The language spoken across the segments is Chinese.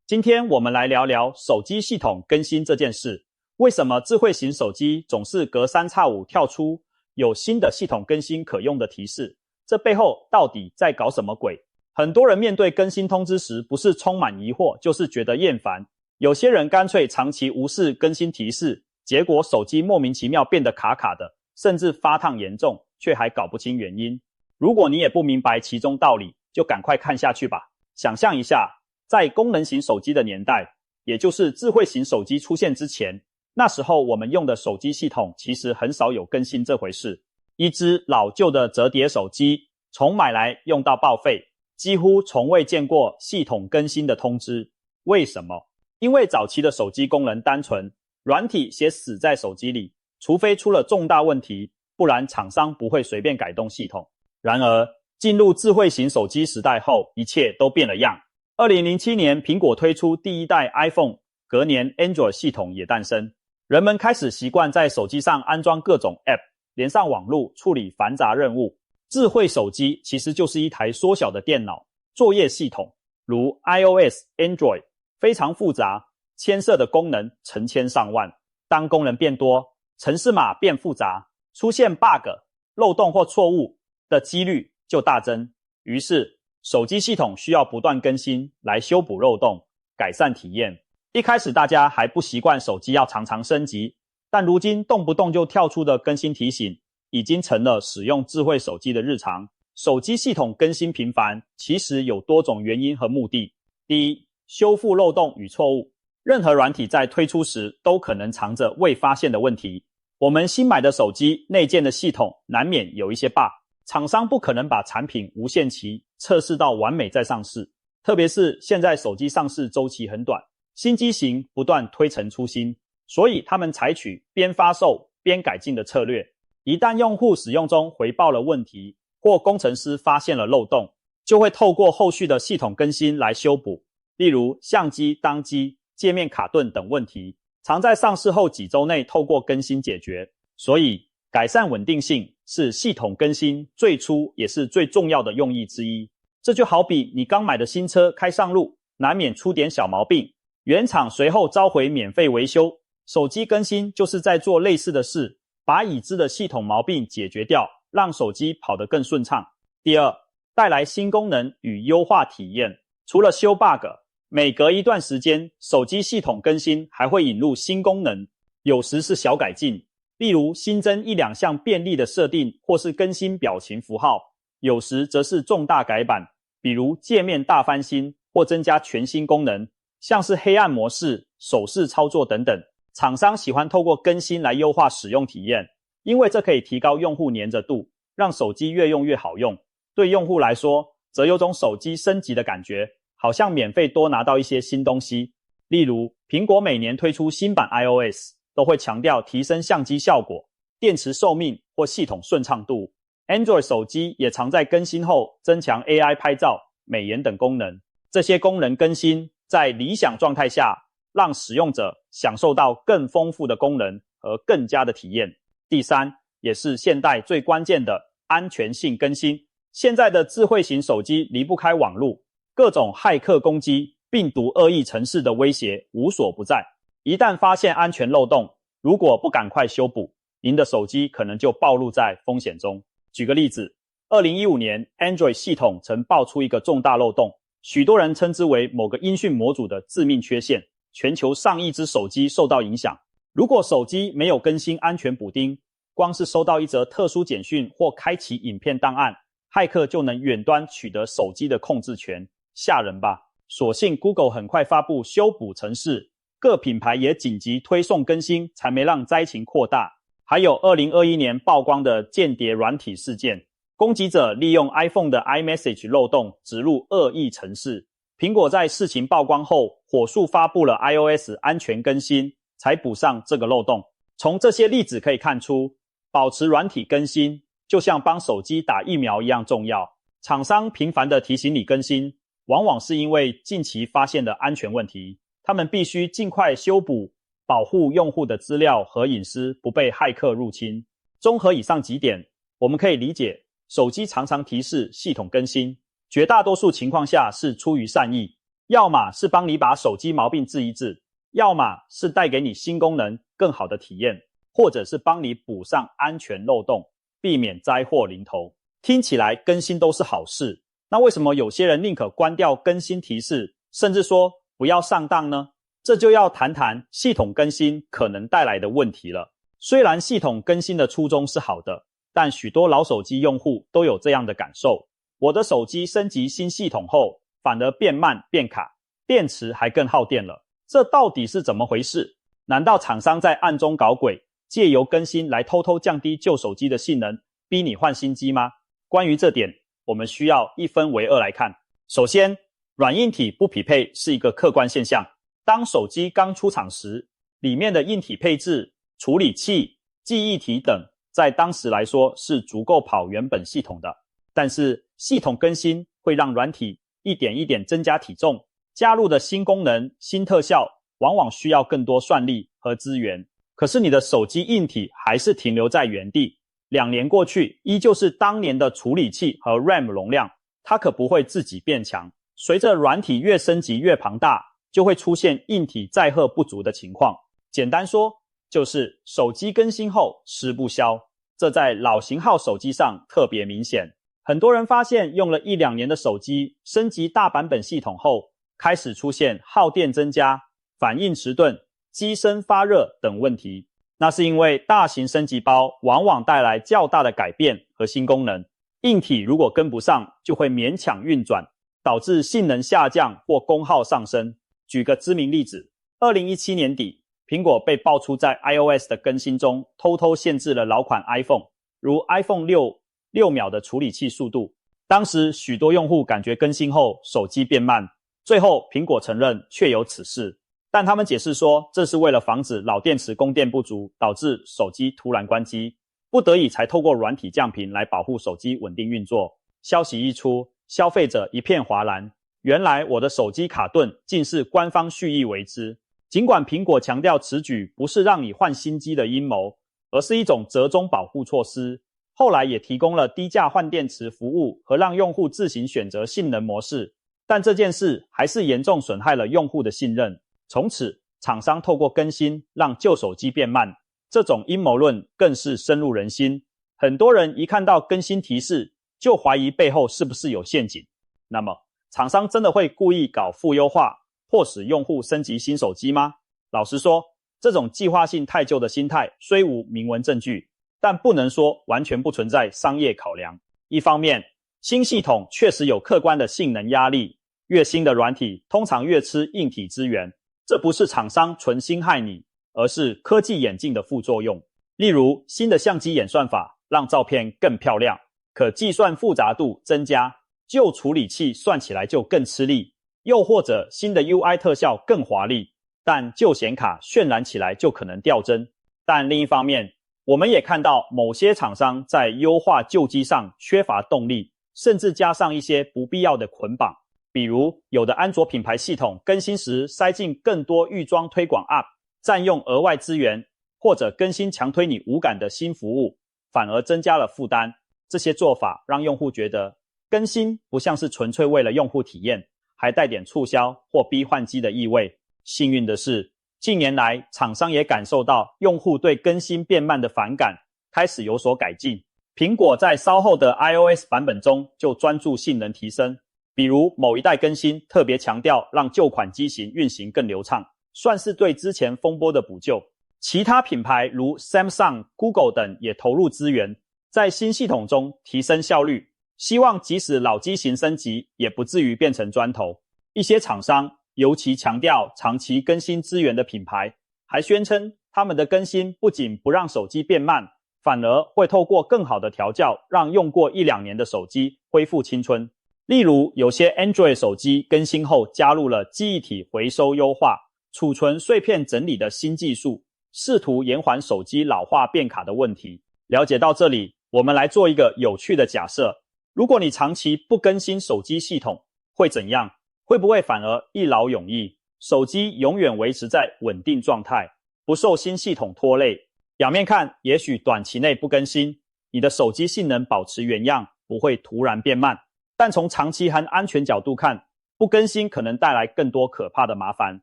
今天我们来聊聊手机系统更新这件事。为什么智慧型手机总是隔三差五跳出有新的系统更新可用的提示？这背后到底在搞什么鬼？很多人面对更新通知时，不是充满疑惑，就是觉得厌烦。有些人干脆长期无视更新提示，结果手机莫名其妙变得卡卡的，甚至发烫严重，却还搞不清原因。如果你也不明白其中道理，就赶快看下去吧。想象一下，在功能型手机的年代，也就是智慧型手机出现之前，那时候我们用的手机系统其实很少有更新这回事。一只老旧的折叠手机，从买来用到报废，几乎从未见过系统更新的通知。为什么？因为早期的手机功能单纯，软体写死在手机里，除非出了重大问题，不然厂商不会随便改动系统。然而，进入智慧型手机时代后，一切都变了样。2007年，苹果推出第一代 iPhone， 隔年 Android 系统也诞生。人们开始习惯在手机上安装各种 App， 连上网路，处理繁杂任务。智慧手机其实就是一台缩小的电脑，作业系统如 iOS、Android 非常复杂，牵涉的功能成千上万。当功能变多，程式码变复杂，出现 bug、漏洞或错误的几率就大增。于是，手机系统需要不断更新来修补漏洞，改善体验。一开始大家还不习惯手机要常常升级，但如今动不动就跳出的更新提醒，已经成了使用智慧手机的日常。手机系统更新频繁，其实有多种原因和目的。第一，修复漏洞与错误。任何软体在推出时都可能藏着未发现的问题。我们新买的手机内建的系统难免有一些 bug， 厂商不可能把产品无限期测试到完美再上市。特别是现在手机上市周期很短，新机型不断推陈出新，所以他们采取边发售边改进的策略。一旦用户使用中回报了问题，或工程师发现了漏洞，就会透过后续的系统更新来修补。例如相机当机、界面卡顿等问题，常在上市后几周内透过更新解决。所以改善稳定性是系统更新最初也是最重要的用意之一。这就好比你刚买的新车开上路，难免出点小毛病，原厂随后召回免费维修。手机更新就是在做类似的事，把已知的系统毛病解决掉，让手机跑得更顺畅。第二，带来新功能与优化体验。除了修 bug， 每隔一段时间，手机系统更新还会引入新功能，有时是小改进，例如新增一两项便利的设定，或是更新表情符号；有时则是重大改版，比如界面大翻新或增加全新功能，像是黑暗模式、手势操作等等。厂商喜欢透过更新来优化使用体验，因为这可以提高用户黏着度，让手机越用越好用。对用户来说，则有种手机升级的感觉，好像免费多拿到一些新东西。例如，苹果每年推出新版 iOS， 都会强调提升相机效果、电池寿命或系统顺畅度。Android 手机也常在更新后增强 AI 拍照、美颜等功能。这些功能更新在理想状态下，让使用者享受到更丰富的功能和更佳的体验。第三，也是现代最关键的安全性更新。现在的智慧型手机离不开网络，各种骇客攻击、病毒恶意程式的威胁无所不在。一旦发现安全漏洞，如果不赶快修补，您的手机可能就暴露在风险中。举个例子，2015年 Android 系统曾爆出一个重大漏洞，许多人称之为某个音讯模组的致命缺陷，全球上亿只手机受到影响。如果手机没有更新安全补丁，光是收到一则特殊简讯或开启影片档案，骇客就能远端取得手机的控制权。吓人吧？所幸 Google 很快发布修补程式，各品牌也紧急推送更新，才没让灾情扩大。还有2021年曝光的间谍软体事件，攻击者利用 iPhone 的 iMessage 漏洞植入恶意程式。苹果在事情曝光后，火速发布了 iOS 安全更新，才补上这个漏洞。从这些例子可以看出，保持软体更新就像帮手机打疫苗一样重要。厂商频繁地提醒你更新，往往是因为近期发现的安全问题，他们必须尽快修补，保护用户的资料和隐私不被骇客入侵。综合以上几点，我们可以理解，手机常常提示系统更新，绝大多数情况下是出于善意，要么是帮你把手机毛病治一治，要么是带给你新功能更好的体验，或者是帮你补上安全漏洞，避免灾祸临头。听起来更新都是好事，那为什么有些人宁可关掉更新提示，甚至说不要上当呢？这就要谈谈系统更新可能带来的问题了。虽然系统更新的初衷是好的，但许多老手机用户都有这样的感受，我的手机升级新系统后反而变慢变卡，电池还更耗电了，这到底是怎么回事？难道厂商在暗中搞鬼，借由更新来偷偷降低旧手机的性能，逼你换新机吗？关于这点，我们需要一分为二来看。首先，软硬体不匹配是一个客观现象。当手机刚出厂时，里面的硬体配置、处理器、记忆体等，在当时来说是足够跑原本系统的。但是系统更新会让软体一点一点增加体重，加入的新功能、新特效，往往需要更多算力和资源。可是你的手机硬体还是停留在原地，2年过去，依旧是当年的处理器和 RAM 容量，它可不会自己变强。随着软体越升级越庞大，就会出现硬体载荷不足的情况。简单说，就是手机更新后吃不消，这在老型号手机上特别明显。很多人发现用了1-2年的手机，升级大版本系统后，开始出现耗电增加、反应迟钝、机身发热等问题。那是因为大型升级包往往带来较大的改变和新功能，硬体如果跟不上，就会勉强运转，导致性能下降或功耗上升。举个知名例子，2017年底，苹果被爆出在 iOS 的更新中偷偷限制了老款 iPhone， 如 iPhone 6秒的处理器速度。当时许多用户感觉更新后手机变慢，最后苹果承认确有此事，但他们解释说这是为了防止老电池供电不足导致手机突然关机，不得已才透过软体降频来保护手机稳定运作。消息一出，消费者一片哗然，原来我的手机卡顿竟是官方蓄意为之。尽管苹果强调此举不是让你换新机的阴谋，而是一种折中保护措施，后来也提供了低价换电池服务和让用户自行选择性能模式，但这件事还是严重损害了用户的信任。从此，厂商透过更新让旧手机变慢，这种阴谋论更是深入人心。很多人一看到更新提示，就怀疑背后是不是有陷阱。那么，厂商真的会故意搞负优化，迫使用户升级新手机吗？老实说，这种计划性太旧的心态虽无明文证据，但不能说完全不存在商业考量。一方面，新系统确实有客观的性能压力，越新的软体通常越吃硬体资源，这不是厂商存心害你，而是科技演进的副作用。例如，新的相机演算法让照片更漂亮，可计算复杂度增加，旧处理器算起来就更吃力，又或者新的 UI 特效更华丽，但旧显卡渲染起来就可能掉帧。但另一方面，我们也看到某些厂商在优化旧机上缺乏动力，甚至加上一些不必要的捆绑。比如，有的安卓品牌系统更新时塞进更多预装推广 App， 占用额外资源，或者更新强推你无感的新服务，反而增加了负担。这些做法让用户觉得更新不像是纯粹为了用户体验，还带点促销或逼换机的意味。幸运的是，近年来厂商也感受到用户对更新变慢的反感，开始有所改进。苹果在稍后的 iOS 版本中就专注性能提升，比如某一代更新特别强调让旧款机型运行更流畅，算是对之前风波的补救。其他品牌如 Samsung、Google 等也投入资源，在新系统中提升效率，希望即使老机型升级也不至于变成砖头。一些厂商，尤其强调长期更新资源的品牌，还宣称他们的更新不仅不让手机变慢，反而会透过更好的调教让用过1-2年的手机恢复青春。例如，有些 Android 手机更新后加入了记忆体回收优化、储存碎片整理的新技术，试图延缓手机老化变卡的问题。了解到这里，我们来做一个有趣的假设，如果你长期不更新手机系统，会怎样？会不会反而一劳永逸，手机永远维持在稳定状态，不受新系统拖累？表面看，也许短期内不更新，你的手机性能保持原样，不会突然变慢。但从长期和安全角度看，不更新可能带来更多可怕的麻烦。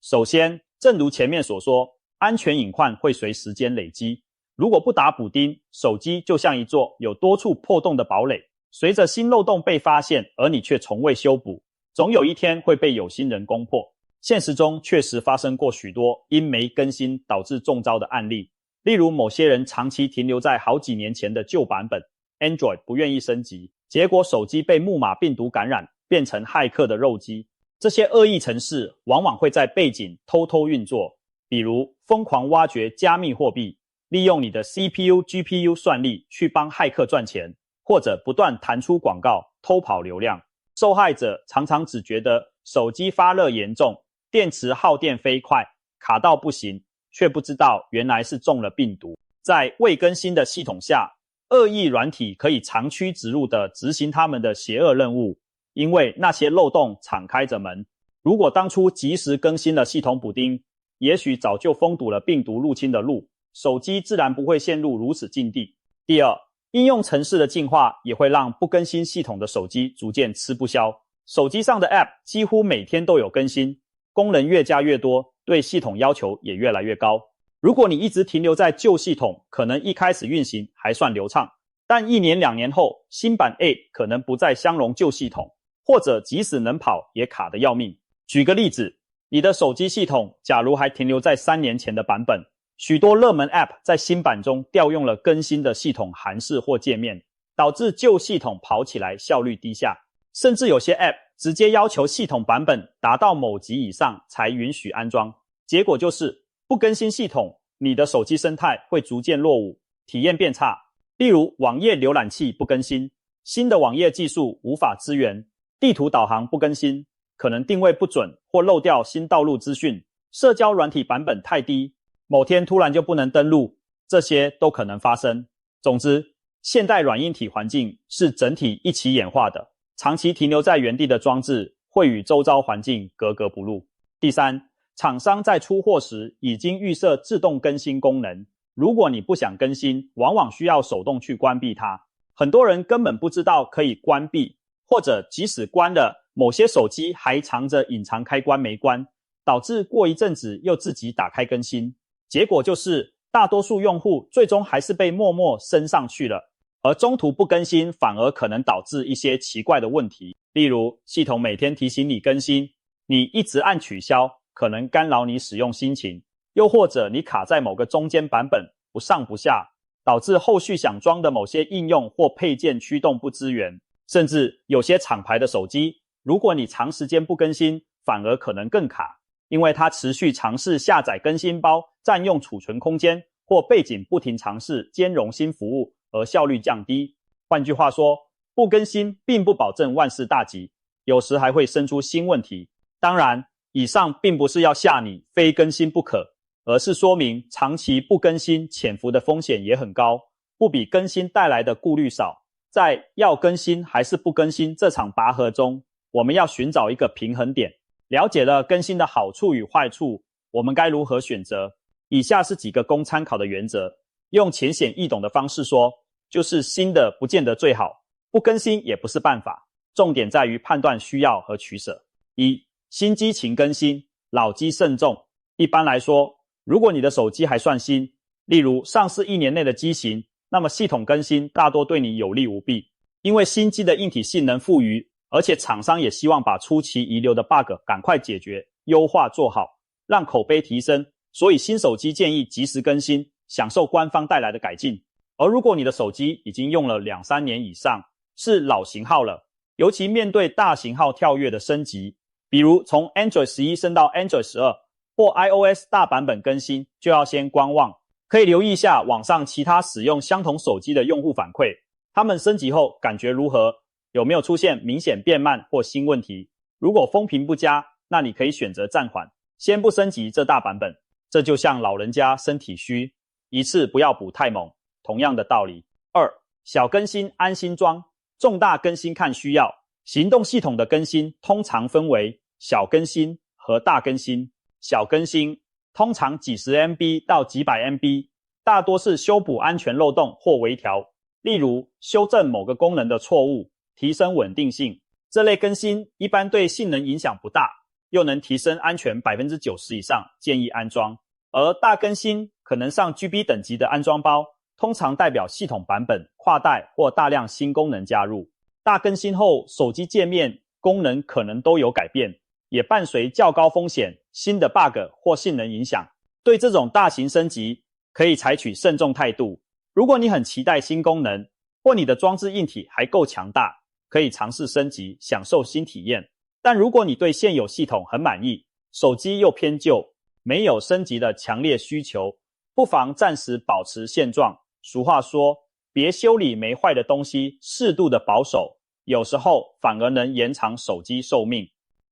首先，正如前面所说，安全隐患会随时间累积。如果不打补丁，手机就像一座有多处破洞的堡垒，随着新漏洞被发现，而你却从未修补，总有一天会被有心人攻破。现实中确实发生过许多因没更新导致中招的案例，例如某些人长期停留在好几年前的旧版本 Android 不愿意升级，结果手机被木马病毒感染，变成骇客的肉鸡。这些恶意程式往往会在背景偷偷运作，比如疯狂挖掘加密货币，利用你的 CPU、GPU 算力去帮骇客赚钱，或者不断弹出广告偷跑流量。受害者常常只觉得手机发热严重，电池耗电飞快，卡到不行，却不知道原来是中了病毒。在未更新的系统下，恶意软体可以长驱直入地执行他们的邪恶任务，因为那些漏洞敞开着门。如果当初及时更新了系统补丁，也许早就封堵了病毒入侵的路，手机自然不会陷入如此境地。第二，应用程式的进化也会让不更新系统的手机逐渐吃不消。手机上的 App 几乎每天都有更新，功能越加越多，对系统要求也越来越高。如果你一直停留在旧系统，可能一开始运行还算流畅，但1年2年后，新版 A 可能不再相容旧系统，或者即使能跑也卡得要命。举个例子，你的手机系统假如还停留在3年前的版本，许多热门 App 在新版中调用了更新的系统函式或界面，导致旧系统跑起来效率低下。甚至有些 App 直接要求系统版本达到某级以上才允许安装，结果就是不更新系统，你的手机生态会逐渐落伍，体验变差。例如网页浏览器不更新，新的网页技术无法支援，地图导航不更新，可能定位不准或漏掉新道路资讯，社交软体版本太低，某天突然就不能登录，这些都可能发生。总之，现代软硬体环境是整体一起演化的，长期停留在原地的装置会与周遭环境格格不入。第三，厂商在出货时已经预设自动更新功能，如果你不想更新，往往需要手动去关闭它。很多人根本不知道可以关闭，或者即使关了，某些手机还藏着隐藏开关没关，导致过一阵子又自己打开更新。结果就是大多数用户最终还是被默默升上去了，而中途不更新反而可能导致一些奇怪的问题，例如系统每天提醒你更新，你一直按取消，可能干扰你使用心情，又或者你卡在某个中间版本不上不下，导致后续想装的某些应用或配件驱动不支援。甚至有些厂牌的手机，如果你长时间不更新，反而可能更卡，因为它持续尝试下载更新包，占用储存空间，或背景不停尝试兼容新服务，而效率降低。换句话说，不更新并不保证万事大吉，有时还会生出新问题。当然，以上并不是要吓你非更新不可，而是说明长期不更新潜伏的风险也很高，不比更新带来的顾虑少。在要更新还是不更新这场拔河中，我们要寻找一个平衡点。了解了更新的好处与坏处，我们该如何选择？以下是几个供参考的原则，用浅显易懂的方式说，就是新的不见得最好，不更新也不是办法，重点在于判断需要和取舍。一、新机请更新，老机慎重。一般来说，如果你的手机还算新，例如上市1年内的机型，那么系统更新大多对你有利无弊，因为新机的硬体性能富余，而且厂商也希望把初期遗留的 bug 赶快解决，优化做好，让口碑提升，所以新手机建议及时更新，享受官方带来的改进。而如果你的手机已经用了2-3年以上，是老型号了，尤其面对大型号跳跃的升级，比如从 Android 11升到 Android 12或 iOS 大版本更新，就要先观望。可以留意一下网上其他使用相同手机的用户反馈，他们升级后感觉如何？有没有出现明显变慢或新问题？如果风评不佳，那你可以选择暂缓，先不升级这大版本。这就像老人家身体虚，一次不要补太猛，同样的道理。二、小更新安心装，重大更新看需要。行动系统的更新通常分为小更新和大更新。小更新通常几十 MB 到几百 MB， 大多是修补安全漏洞或微调，例如修正某个功能的错误，提升稳定性。这类更新一般对性能影响不大，又能提升安全 90% 以上，建议安装。而大更新可能上 GB 等级的安装包，通常代表系统版本跨代或大量新功能加入。大更新后，手机界面功能可能都有改变，也伴随较高风险、新的 bug 或性能影响。对这种大型升级，可以采取慎重态度。如果你很期待新功能，或你的装置硬体还够强大，可以尝试升级，享受新体验。但如果你对现有系统很满意，手机又偏旧，没有升级的强烈需求，不妨暂时保持现状。俗话说，别修理没坏的东西，适度的保守，有时候反而能延长手机寿命。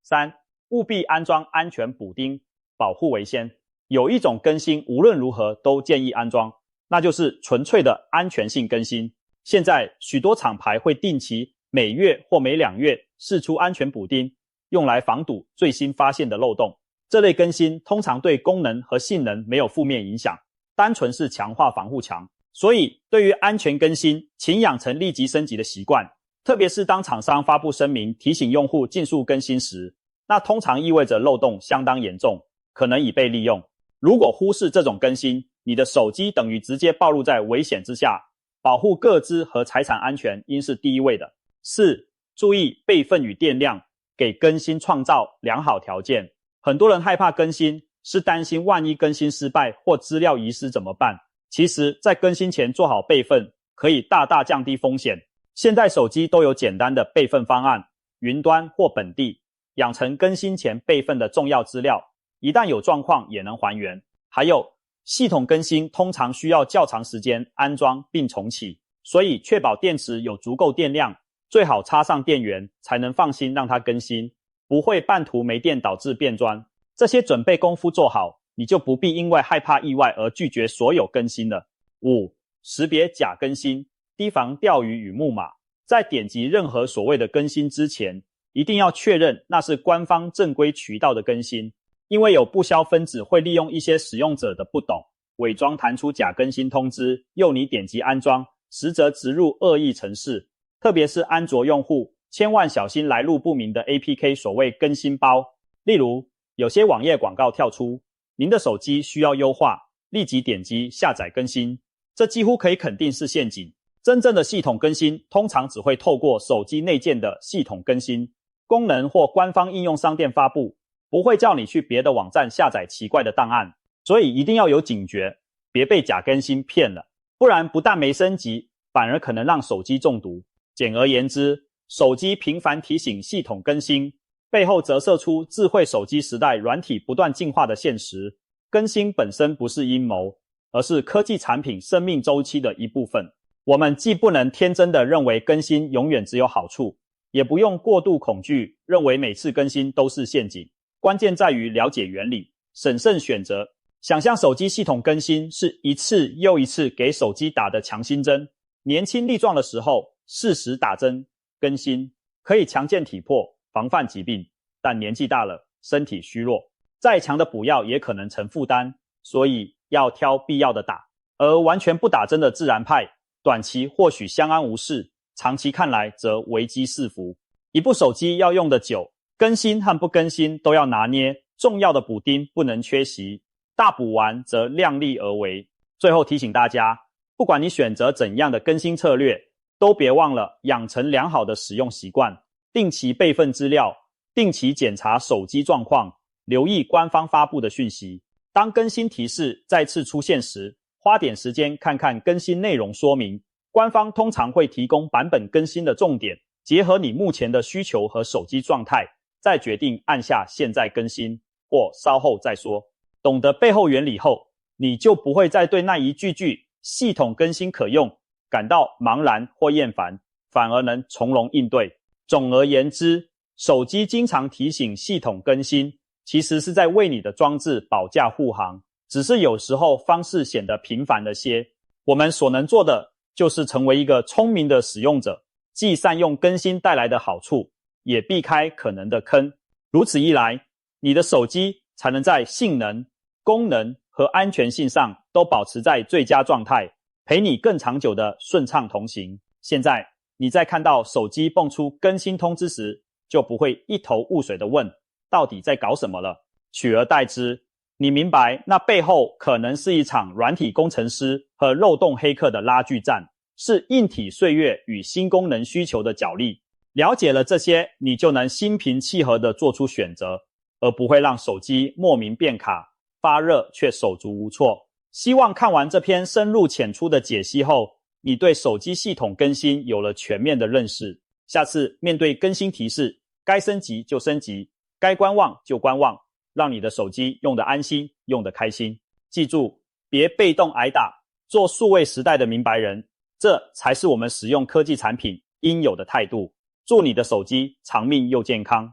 3. 务必安装安全补丁，保护为先。有一种更新无论如何都建议安装，那就是纯粹的安全性更新。现在许多厂牌会定期每月或每2月释出安全补丁，用来防堵最新发现的漏洞。这类更新通常对功能和性能没有负面影响，单纯是强化防护墙。所以对于安全更新，请养成立即升级的习惯，特别是当厂商发布声明提醒用户尽速更新时，那通常意味着漏洞相当严重，可能已被利用。如果忽视这种更新，你的手机等于直接暴露在危险之下。保护个资和财产安全应是第一位的。4. 注意备份与电量，给更新创造良好条件。很多人害怕更新，是担心万一更新失败或资料遗失怎么办？其实在更新前做好备份，可以大大降低风险。现在手机都有简单的备份方案，云端或本地，养成更新前备份的重要资料，一旦有状况也能还原。还有系统更新通常需要较长时间安装并重启，所以确保电池有足够电量，最好插上电源才能放心让它更新，不会半途没电导致变砖。这些准备功夫做好，你就不必因为害怕意外而拒绝所有更新了。5. 识别假更新，提防钓鱼与木马。在点击任何所谓的更新之前，一定要确认那是官方正规渠道的更新，因为有不肖分子会利用一些使用者的不懂，伪装弹出假更新通知，诱你点击安装，实则植入恶意程式。特别是安卓用户，千万小心来路不明的 APK 所谓更新包。例如，有些网页广告跳出，您的手机需要优化，立即点击下载更新，这几乎可以肯定是陷阱。真正的系统更新通常只会透过手机内建的系统更新功能或官方应用商店发布，不会叫你去别的网站下载奇怪的档案。所以一定要有警觉，别被假更新骗了，不然不但没升级，反而可能让手机中毒。简而言之，手机频繁提醒系统更新，背后折射出智慧手机时代软体不断进化的现实。更新本身不是阴谋，而是科技产品生命周期的一部分。我们既不能天真的认为更新永远只有好处，也不用过度恐惧，认为每次更新都是陷阱。关键在于了解原理，审慎选择。想象手机系统更新是一次又一次给手机打的强心针，年轻力壮的时候适时打针更新，可以强健体魄，防范疾病，但年纪大了，身体虚弱，再强的补药也可能成负担，所以要挑必要的打。而完全不打针的自然派，短期或许相安无事，长期看来则危机四伏。一部手机要用得久，更新和不更新都要拿捏，重要的补丁不能缺席，大补完则量力而为。最后提醒大家，不管你选择怎样的更新策略，都别忘了养成良好的使用习惯，定期备份资料，定期检查手机状况，留意官方发布的讯息。当更新提示再次出现时，花点时间看看更新内容说明，官方通常会提供版本更新的重点，结合你目前的需求和手机状态，再决定按下现在更新或稍后再说。懂得背后原理后，你就不会再对那一句句系统更新可用感到茫然或厌烦，反而能从容应对。总而言之，手机经常提醒系统更新，其实是在为你的装置保驾护航，只是有时候方式显得频繁了些。我们所能做的就是成为一个聪明的使用者，既善用更新带来的好处，也避开可能的坑。如此一来，你的手机才能在性能、功能和安全性上都保持在最佳状态，陪你更长久的顺畅同行。现在你在看到手机蹦出更新通知时，就不会一头雾水地问到底在搞什么了。取而代之，你明白那背后可能是一场软体工程师和漏洞黑客的拉锯战，是硬体岁月与新功能需求的角力。了解了这些，你就能心平气和地做出选择，而不会让手机莫名变卡，发热却手足无措。希望看完这篇深入浅出的解析后，你对手机系统更新有了全面的认识。下次面对更新提示，该升级就升级，该观望就观望，让你的手机用得安心，用得开心。记住，别被动挨打，做数位时代的明白人，这才是我们使用科技产品应有的态度。祝你的手机长命又健康。